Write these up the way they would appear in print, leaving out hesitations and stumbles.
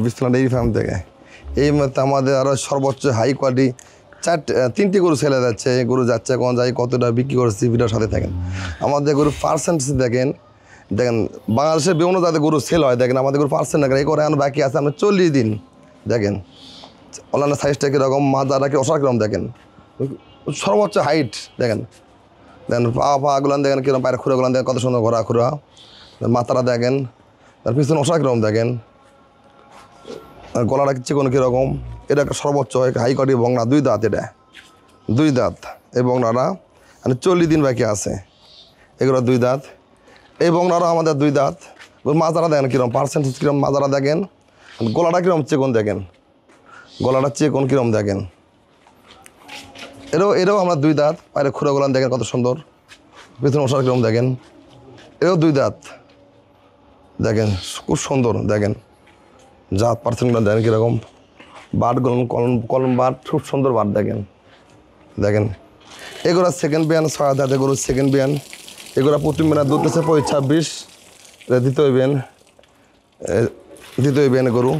বিসমিল্লাহ dairy farm থেকে। এই মধ্যে আমাদের আরও সর্বোচ্চ হাই কোয়ালিটি 3টি গরু ছেলে যাচ্ছে, গরু যাচ্ছে কোন যাই কতটা বিক্রি করছি ভিডিওর সাথে থাকেন। আমাদের গরু পার্সেন্টেজ দেখেন বাংলাদেশের বিভিন্ন জাতের গরু সেল হয়, দেখেন আমাদের গরু পার্সেন্ট দেখেন এই করে এখন বাকি আছে আমরা 40 দিন। দেখেন অন্যান্য সাইজটা কীরকম, মাজারা কি অসার কীরকম, দেখেন সর্বোচ্চ হাইট দেখেন পাগুলান দেখেন কীরকম, পায়ের খুঁড়াগুলান দেখেন কত সুন্দর ঘোরা খুঁড়া, মাথাটা দেখেন, তার পিছনে অসার কীরকম দেখেন, গলাটা চিকন কীরকম। এটা একটা সর্বোচ্চ হাই কোয়ালিটি বংলা, 2 দাঁত, এটা 2 দাঁত। এই বংলাটা 40 দিন বাকি আছে, এগুলো 2 দাঁত। এই বংলারও আমাদের 2 দাঁত। মাজারা দেখেন কীরকম, পার্সেন্টেজ কীরকম, মাজারা দেখেন, গলাটা কীরকম চিকন দেখেন, গলাটা চিকন কীরকম দেখেন। এরও আমরা 2 দাঁত, পায়ের খুঁড়াগুলান দেখেন কত সুন্দর, পিছনে মশার কীরকম দেখেন। এরও 2 দাঁত দেখেন, খুব সুন্দর দেখেন, জাত পার্সেন্টগুলো দেখেন কীরকম, বাটগুলো কলম বাট খুব সুন্দর বাট দেখেন। দেখেন এগুলো সেকেন্ড বিয়ান, 6 দাঁত এগুলো সেকেন্ড বিয়ান। এগুলো প্রতি মিনিট দুধ আছে 26 দ্বিতীয় বিয়ান গরু।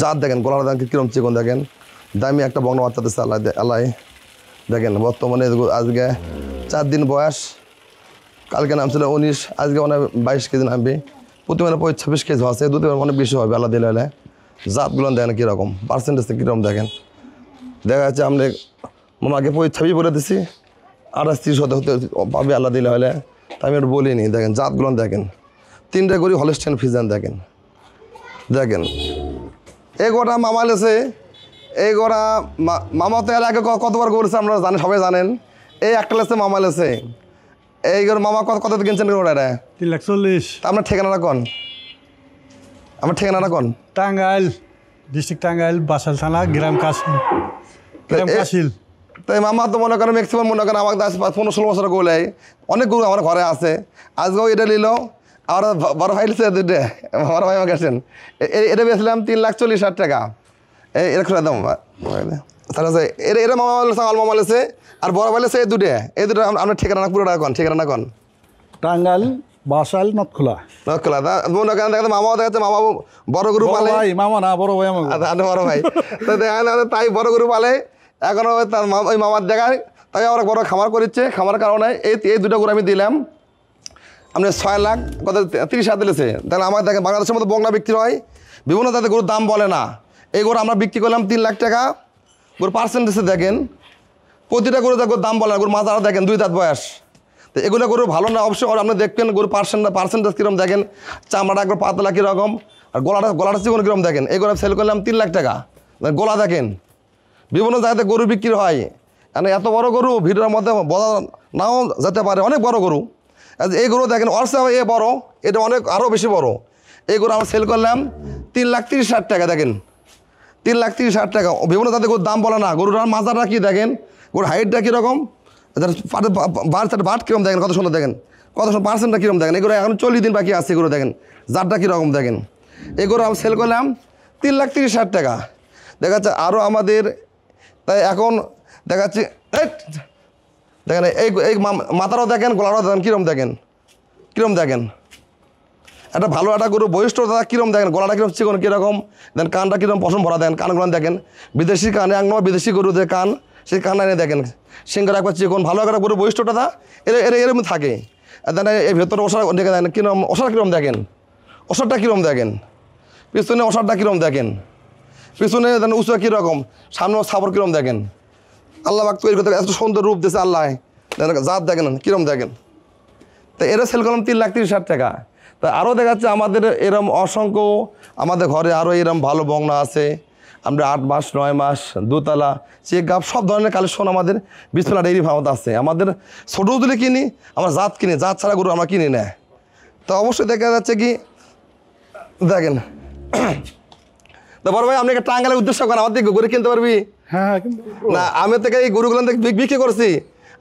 জাত দেখেন, গলার দেখেন কীরকম চিকন দেখেন, দামি একটা বংলা বাচ্চা দিচ্ছে আল্লাহ। দেখেন বর্তমানে আজকে 4 দিন বয়স, কালকে নামছিল 19, আজকে অনেক 22 কেজি নামবে। প্রতি মানে 26 কেজি আছে, দুধ অনেক বেশি হবে আল্লাহ দিলে হলে। জাতগুলো দেখেন কীরকম, পার্সেন্টেজটা কীরকম দেখেন। দেখা যাচ্ছে আমরা মামাকে 26 বলে দিছি, 28-30 হতে পাবে আল্লাহ দিলে হলে, তাই আমি একটু বলিনি। দেখেন জাতগুলো দেখেন, 3টা গরু হলস্টাইন ফ্রিজিয়ান দেখেন। দেখেন এই গোটা মামা লেছে, এই গোটা মামা তো এর আগে কতবার করেছে আমরা জানি, সবাই জানেন। এই একটা লেছে মামা লেছে, এই গরু মামা কত কিনছেন গোটা? 340। আপনার ঠিকানাটা কোন? আমার ঠিকানাটা কোন? টাঙ্গাইল ডিস্ট্রিক্ট, টাঙ্গাইল বাসাল থানা, গ্রাম কাশিল। তাই মামা তো মনে করেন ম্যাক্সিমাম মনে করেন আমাকে 15-16 বছর গোলে অনেক গরু আমার ঘরে আছে। আজকেও এটা নিল, আর বড় ভাই লিখছে 2টে, বড় ভাই আমাকে আসেন। এটা বেছিলাম 3,40,000 টাকা। এটা খুলে দাম তাহলে এটা মামা চাল মামা লেছে, আর বড় ভাই লেছে এই 2টে। এই 2টো আপনার ঠিকানা পুরোটা কোন? ঠিকানা কোন? টাঙ্গাইল বাসাল নথখোলা। নথখোলা মনে করেন দেখা মামাও দেখাচ্ছে, মামা বড় গরু পালে। মামা না, বড় ভাই আমার। বড় ভাই তো দেখা তাই বড় গরু পালে এখনও তার ওই মামার দেখায়, তাই আমরা বড় খামার করেছে। খামার কারণে এই 2টো গরু আমি দিলাম আপনি 6 লাখ কত 30,000 দিলেছে। তাহলে আমার দেখেন বাংলাদেশের মধ্যে বংলা বিক্রি হয়, বিভিন্ন জাতের গরুর দাম বলে না। এই গরু আমরা বিক্রি করলাম 3 লাখ টাকা। গরু পার্সেন্টেজে দেখেন, প্রতিটা গরু দাম বলে না। গরু মাথাটা দেখেন 2 দাঁত বয়স। তো এগুলো গরু ভালো না, অবশ্যই আপনি দেখবেন গরু পার্সেন্টেজ কীরকম দেখেন, চামড়াটা একবার পাতলা কীরকম, আর গলাটা চিকন কীরকম দেখেন। এই গরু সেল করলাম 3 লাখ টাকা। গলা দেখেন, বিভিন্ন জায়গাতে গরু বিক্রি হয়, মানে এত বড় গরু ভিডিওর মধ্যে বলা নাও যেতে পারে, অনেক বড় গরু। এই গরু দেখেন অর্সা এ বড়, এটা অনেক আরও বেশি বড়। এই গরু আমরা সেল করলাম 3,30,000 টাকা। দেখেন 3,30,000 টাকা। বিভিন্ন জাতের গরুর দাম বলে না। গরুর মাজারটা কী দেখেন, গরুর হাইটটা কীরকম, বাট কীরকম দেখেন, কত সুন্দর দেখেন, কত সুন্দর পার্সেন্টটা কীরকম দেখেন। এগুলো এখন 40 দিন বাকি আছে, এগুলো দেখেন জাতটা কীরকম দেখেন। এগুলো আমরা সেল করলাম 3,30,000 টাকা। দেখা যাচ্ছে আরও আমাদের, তাই এখন দেখাচ্ছি দেখেন এই মাথাটাও দেখেন, গলাটাও দেখেন কীরকম দেখেন, কীরকম দেখেন। একটা ভালো একটা গরু বৈশিষ্ট্যটা কীরকম দেখেন, গলাটা কীরকম চিকন কীরকম দেন, কানটা কীরকম পশম ভরা দেন, কানগুলো দেখেন বিদেশি কান, এক নম্বর বিদেশি গরু যে কান, সেই কান এনে দেখেন সিংহটা একবার চিকন। ভালো একটা গরু বৈশিষ্ট্যটা এরকম থাকে। দেন এই ভেতরে ওষার দেখে দেন কীরকম, ওষার কীরকম দেখেন, ওষারটা কীরকম দেখেন, পিছনে ওষারটা কীরকম দেখেন, পিছনে দেন উঁচু কীরকম, সামনে সাবর কীরকম দেখেন। আল্লাহ পাক তৈরি করতে এত সুন্দর রূপ দিয়েছে আল্লাহ, জাত দেখেন কীরকম দেখেন। তো এরা সেল করলাম 3,30,000 টাকা। তা আরও দেখাচ্ছে আমাদের এরম অসংখ্য, আমাদের ঘরে আরও এরম ভালো বংলা আছে। আমরা 8 মাস 9 মাস দোতলা চেক গাপ সব ধরনের কালেকশন আমাদের বিসমিল্লাহ ডেইরি ফার্মে আছে। আমাদের ছোটো তুলে কিনি, আমরা জাত কিনি, জাত ছাড়া গরু আমরা কিনি না। তো অবশ্যই দেখা যাচ্ছে কি দেখেন তো বড় ভাই আপনি একটা টাঙ্গাইলের উদ্দেশ্য করেন, আমার থেকে গরু কিনতে পারবি? হ্যাঁ না, আমি থেকে এই গরুগুলো বিক্রি করছি,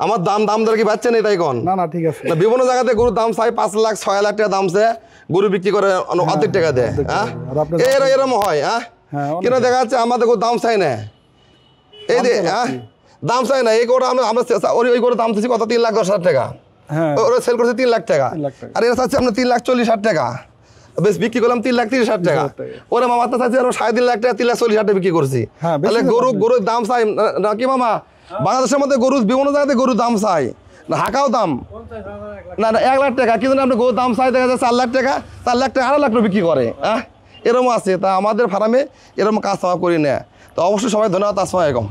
আমার দাম দর কি পাচ্ছে না, তাই কোন? না ঠিক আছে। না, বিভিন্ন জায়গাতে গরুর দাম চাই 5 লাখ 6 লাখ টাকা দাম সে গরু বিক্রি করে অর্ধেক টাকা দেয়। হ্যাঁ এরম হয়। হ্যাঁ কিন্তু দেখা যাচ্ছে আমাদের গরুর দাম চাই না, এই যে হ্যাঁ দাম চাই না। এই গরু আমরা ওই গরুর দাম চাইছি কত, 3,10,000 টাকা। ওরা সেল করছে 3 লাখ টাকা, আর এটা চাচ্ছে আপনার 3,40,000 টাকা। বেশ বিক্রি করলাম 3,30,000 টাকা। ওরে মামা তো চাইছে আরো 3.5 লাখ টাকা, 3,40,000 টাকা বিক্রি করছি। হ্যাঁ, বেশি তাহলে গরুর দাম চাই নাকি মামা? বাংলাদেশের মধ্যে গরু বিভিন্ন জায়গাতে গরুর দাম চাই না, হাঁকাও দাম না 1 লাখ টাকা, কিন্তু আপনি গরুর দাম চাই দেখা যায় 4 লাখ টাকা, 4 লাখ টাকা 2.5 লাখ টাকা বিক্রি করে। হ্যাঁ, এরকম আছে। তা আমাদের ফার্মে এরকম কাজ করি না। তো অবশ্যই সবাই ধন্যবাদ। আসসালামু আলাইকুম।